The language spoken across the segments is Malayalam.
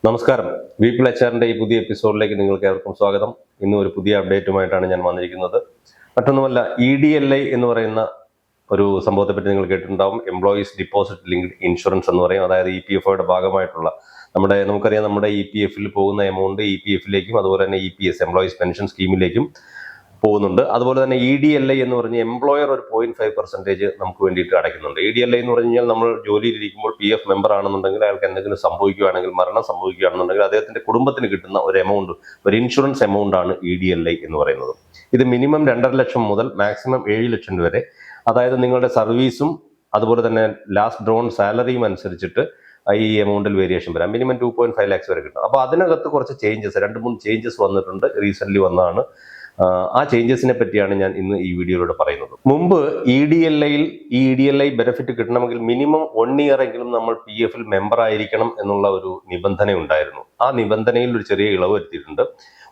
നമസ്കാരം. വീപ്പിൾ HR-ന്റെ ഈ പുതിയ എപ്പിസോഡിലേക്ക് നിങ്ങൾക്ക് ഏവർക്കും സ്വാഗതം. ഇന്ന് ഒരു പുതിയ അപ്ഡേറ്റുമായിട്ടാണ് ഞാൻ വന്നിരിക്കുന്നത്. മറ്റൊന്നുമല്ല, EDLI എന്ന് പറയുന്ന ഒരു സംഭവത്തെ പറ്റി നിങ്ങൾ കേട്ടിട്ടുണ്ടാവും. എംപ്ലോയീസ് ഡിപ്പോസിറ്റ് ലിങ്ക്ഡ് ഇൻഷുറൻസ് എന്ന് പറയും. അതായത് EPFOയുടെ ഭാഗമായിട്ടുള്ള നമുക്കറിയാം, നമ്മുടെ EPF-ൽ പോകുന്ന എമൗണ്ട് EPF-ലേക്കും അതുപോലെ തന്നെ EPS എംപ്ലോയീസ് പെൻഷൻ സ്കീമിലേക്കും പോകുന്നുണ്ട്. അതുപോലെ തന്നെ EDLI എന്ന് പറഞ്ഞ് എംപ്ലോയർ ഒരു 0.5% നമുക്ക് വേണ്ടിയിട്ട് അടയ്ക്കുന്നുണ്ട്. EDLI എന്ന് പറഞ്ഞു കഴിഞ്ഞാൽ നമ്മൾ ജോലിയിലിരിക്കുമ്പോൾ PF മെമ്പർ ആണെന്നുണ്ടെങ്കിൽ അയാൾക്ക് എന്തെങ്കിലും സംഭവിക്കുകയാണെങ്കിൽ, മരണം സംഭവിക്കുകയാണെന്നുണ്ടെങ്കിൽ അദ്ദേഹത്തിന്റെ കുടുംബത്തിന് കിട്ടുന്ന ഒരു എമൗണ്ട്, ഒരു ഇൻഷുറൻസ് എമൗണ്ട് ആണ് EDLI എന്ന് പറയുന്നത്. ഇത് മിനിമം 2.5 ലക്ഷം മുതൽ മാക്സിമം 7 ലക്ഷം വരെ, അതായത് നിങ്ങളുടെ സർവീസും അതുപോലെ തന്നെ ലാസ്റ്റ് ഡ്രോൺ സാലറിയും അനുസരിച്ചിട്ട് ഈ എമൗണ്ടിൽ വേരിയേഷൻ വരാം. മിനിമം 2.5 lakhs വരെ കിട്ടും. അപ്പോൾ അതിനകത്ത് കുറച്ച് ചേഞ്ചസ്, 2-3 ചേഞ്ചസ് വന്നിട്ടുണ്ട്. റീസെന്റ് വന്നതാണ്. ആ ചേഞ്ചസിനെ പറ്റിയാണ് ഞാൻ ഇന്ന് ഈ വീഡിയോയിലൂടെ പറയുന്നത്. മുമ്പ് EDLI ബെനിഫിറ്റ് കിട്ടണമെങ്കിൽ മിനിമം 1 year എങ്കിലും നമ്മൾ PF-ൽ മെമ്പർ ആയിരിക്കണം എന്നുള്ള ഒരു നിബന്ധന ഉണ്ടായിരുന്നു. ആ നിബന്ധനയിൽ ഒരു ചെറിയ ഇളവ് വരുത്തിയിട്ടുണ്ട്.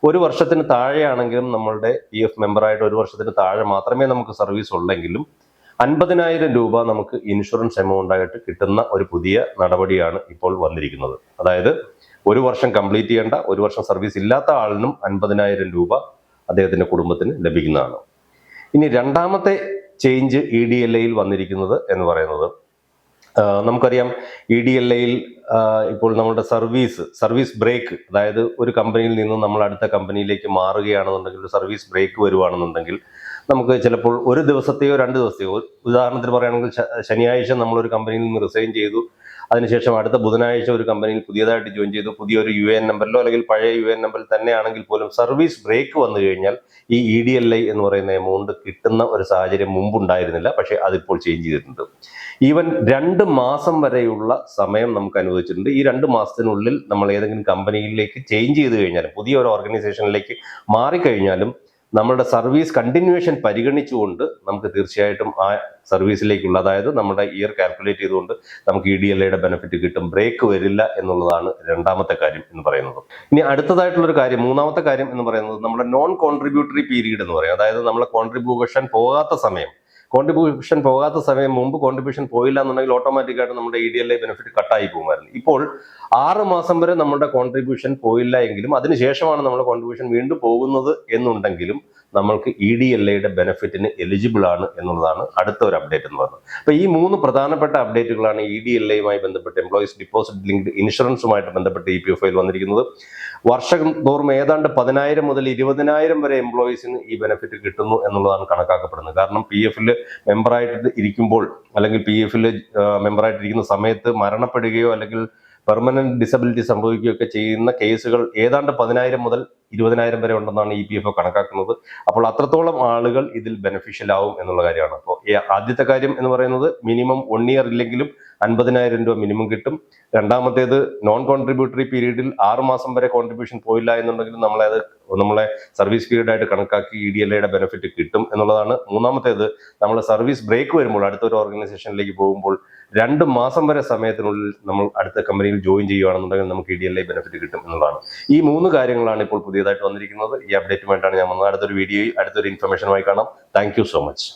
1 വർഷത്തിന് താഴെയാണെങ്കിലും നമ്മളുടെ PF മെമ്പറായിട്ട് 1 വർഷത്തിന് താഴെ മാത്രമേ നമുക്ക് സർവീസ് ഉള്ളെങ്കിലും 50,000 രൂപ നമുക്ക് ഇൻഷുറൻസ് എമൗണ്ട് ആയിട്ട് കിട്ടുന്ന ഒരു പുതിയ നടപടിയാണ് ഇപ്പോൾ വന്നിരിക്കുന്നത്. അതായത് 1 വർഷം കംപ്ലീറ്റ് ചെയ്യേണ്ട, 1 വർഷം സർവീസ് ഇല്ലാത്ത ആളിനും 50,000 രൂപ അദ്ദേഹത്തിന്റെ കുടുംബത്തിന് ലഭിക്കുന്നതാണ്. ഇനി രണ്ടാമത്തെ ചേഞ്ച് EDLI-ൽ വന്നിരിക്കുന്നത് എന്ന് പറയുന്നത്, നമുക്കറിയാം EDLI-ൽ ഇപ്പോൾ നമ്മുടെ സർവീസ് ബ്രേക്ക്, അതായത് ഒരു കമ്പനിയിൽ നിന്ന് നമ്മൾ അടുത്ത കമ്പനിയിലേക്ക് മാറുകയാണെന്നുണ്ടെങ്കിൽ, ഒരു സർവീസ് ബ്രേക്ക് വരുവാണെന്നുണ്ടെങ്കിൽ നമുക്ക് ചിലപ്പോൾ 1 ദിവസത്തെയോ 2 ദിവസത്തെയോ, ഉദാഹരണത്തിന് പറയുകയാണെങ്കിൽ ശനിയാഴ്ച നമ്മളൊരു കമ്പനിയിൽ നിന്ന് റിസൈൻ ചെയ്തു, അതിനുശേഷം അടുത്ത ബുധനാഴ്ച ഒരു കമ്പനിയിൽ പുതിയതായിട്ട് ജോയിൻ ചെയ്തു, പുതിയൊരു UN നമ്പറിലോ അല്ലെങ്കിൽ പഴയ UN നമ്പറിൽ തന്നെയാണെങ്കിൽ പോലും സർവീസ് ബ്രേക്ക് വന്നു കഴിഞ്ഞാൽ ഈ EDLI എന്ന് പറയുന്ന എമൗണ്ട് കിട്ടുന്ന ഒരു സാഹചര്യം മുമ്പുണ്ടായിരുന്നില്ല. പക്ഷേ അതിപ്പോൾ ചേഞ്ച് ചെയ്തിട്ടുണ്ട്. ഈവൻ 2 മാസം വരെയുള്ള സമയം നമുക്ക് അനുവദിച്ചിട്ടുണ്ട്. ഈ 2 മാസത്തിനുള്ളിൽ നമ്മൾ ഏതെങ്കിലും കമ്പനിയിലേക്ക് ചേഞ്ച് ചെയ്ത് കഴിഞ്ഞാലും, പുതിയ ഒരു ഓർഗനൈസേഷനിലേക്ക് മാറിക്കഴിഞ്ഞാലും നമ്മളുടെ സർവീസ് കണ്ടിന്യൂവേഷൻ പരിഗണിച്ചുകൊണ്ട് നമുക്ക് തീർച്ചയായിട്ടും ആ സർവീസിലേക്കുള്ള, അതായത് നമ്മുടെ ഇയർ കാൽക്കുലേറ്റ് ചെയ്തുകൊണ്ട് നമുക്ക് EDLI-യുടെ ബെനിഫിറ്റ് കിട്ടും. ബ്രേക്ക് വരില്ല എന്നുള്ളതാണ് രണ്ടാമത്തെ കാര്യം എന്ന് പറയുന്നത്. ഇനി അടുത്തതായിട്ടുള്ളൊരു കാര്യം, മൂന്നാമത്തെ കാര്യം എന്ന് പറയുന്നത് നമ്മുടെ നോൺ കോൺട്രിബ്യൂട്ടറി പീരീഡ് എന്ന് പറയും. അതായത് നമ്മളെ കോൺട്രിബ്യൂഷൻ പോകാത്ത സമയം മുമ്പ് കോൺട്രിബ്യൂഷൻ പോയില്ല എന്നുണ്ടെങ്കിൽ ഓട്ടോമാറ്റിക്കായിട്ട് നമ്മുടെ EDLI ബെനിഫിറ്റ് കട്ടായി പോകുമായിരുന്നു. ഇപ്പോൾ 6 മാസം വരെ നമ്മുടെ കോൺട്രിബ്യൂഷൻ പോയില്ല എങ്കിലും അതിനുശേഷമാണ് നമ്മുടെ കോൺട്രിബ്യൂഷൻ വീണ്ടും പോകുന്നത് എന്നുണ്ടെങ്കിലും നമ്മൾക്ക് EDLI-യുടെ ബെനിഫിറ്റിന് എലിജിബിൾ ആണ് എന്നുള്ളതാണ് അടുത്ത ഒരു അപ്ഡേറ്റ് എന്ന് പറയുന്നത്. അപ്പോൾ ഈ 3 പ്രധാനപ്പെട്ട അപ്ഡേറ്റുകളാണ് EDLI-യുമായി ബന്ധപ്പെട്ട്, എംപ്ലോയീസ് ഡിപ്പോസിറ്റ് ലിങ്ക്ഡ് ഇൻഷുറൻസുമായിട്ട് ബന്ധപ്പെട്ട് EPF-ൽ വന്നിരിക്കുന്നത്. വർഷം തോറും ഏതാണ്ട് 10,000 മുതൽ 20,000 വരെ എംപ്ലോയീസിന് ഈ ബെനിഫിറ്റ് കിട്ടുന്നു എന്നുള്ളതാണ് കണക്കാക്കപ്പെടുന്നത്. കാരണം PF-ൽ മെമ്പറായിട്ട് ഇരിക്കുമ്പോൾ, അല്ലെങ്കിൽ PF-ൽ മെമ്പറായിട്ടിരിക്കുന്ന സമയത്ത് മരണപ്പെടുകയോ അല്ലെങ്കിൽ പെർമനന്റ് ഡിസബിലിറ്റി സംഭവിക്കുകയൊക്കെ ചെയ്യുന്ന കേസുകൾ ഏതാണ്ട് 10,000 മുതൽ 20,000 വരെ ഉണ്ടെന്നാണ് EPF കണക്കാക്കുന്നത്. അപ്പോൾ അത്രത്തോളം ആളുകൾ ഇതിൽ ബെനിഫിഷ്യൽ ആവും എന്നുള്ള കാര്യമാണ്. അപ്പോൾ ആദ്യത്തെ കാര്യം എന്ന് പറയുന്നത്, മിനിമം 1 year ഇല്ലെങ്കിലും 50,000 രൂപ മിനിമം കിട്ടും. രണ്ടാമത്തേത്, നോൺ കോൺട്രിബ്യൂട്ടറി പീരീഡിൽ 6 മാസം വരെ കോൺട്രിബ്യൂഷൻ പോയില്ല എന്നുണ്ടെങ്കിൽ നമ്മളെ സർവീസ് പീരീഡ് ആയിട്ട് കണക്കാക്കി EDLI-യുടെ ബെനിഫിറ്റ് കിട്ടും എന്നുള്ളതാണ്. മൂന്നാമത്തേത്, നമ്മൾ സർവീസ് ബ്രേക്ക് വരുമ്പോൾ, അടുത്തൊരു ഓർഗനൈസേഷനിലേക്ക് പോകുമ്പോൾ 2 മാസം വരെ സമയത്തിനുള്ളിൽ നമ്മൾ അടുത്ത കമ്പനിയിൽ ജോയിൻ ചെയ്യുകയാണെന്നുണ്ടെങ്കിൽ നമുക്ക് EDLI ബെനിഫിറ്റ് കിട്ടും എന്നുള്ളതാണ്. ഈ 3 കാര്യങ്ങളാണ് ഇപ്പോൾ പുതിയതായിട്ട് വന്നിരിക്കുന്നത്. ഈ അപ്ഡേറ്റുമായിട്ടാണ് ഞാൻ വന്നത്. അടുത്തൊരു വീഡിയോയിൽ അടുത്തൊരു ഇൻഫർമേഷനുമായി കാണാം. Thank you so much.